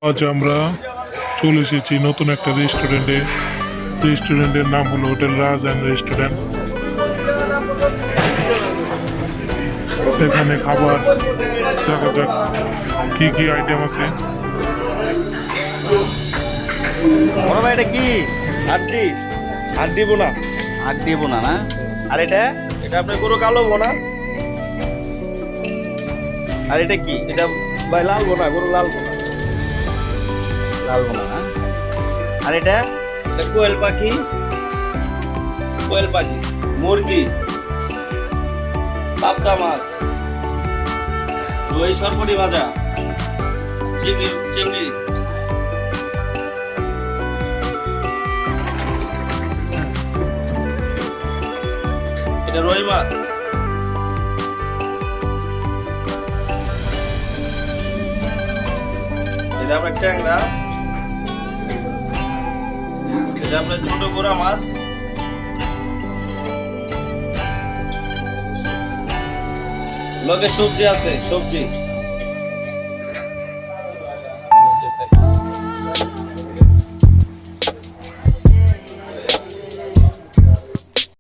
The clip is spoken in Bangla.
আজ আমরা চলে এসেছি নতুন একটা রেস্টুরেন্টে। রেস্টুরেন্টের নাম হলো হোটেল রাজ অ্যান্ড রেস্টুরেন্ট। এখানে খাবার দেখা যাক কি কি আইটেম আছে। বড় ভাই এটা কি? হাড্ডি হাড্ডি বোনা। আগ দিব না না? আর এটা এটা আপনার গরু কালো বোনা। আর এটা কি? এটা ভাই লাল বোনা, গরু লাল বোনা। লাল বোনা না? আর এটা এটা কোয়েল পাখি, কোয়েল পাখি, মুরগি, পাবদা মাছ, দই সরপুরি ভাজা, চিংড়ি চিংড়ি, এটা রুই মাছ, এটা আপনার ট্যাংরা, এটা আপনার ছোট গোড়া মাছ, লগে সবজি আছে, সবজি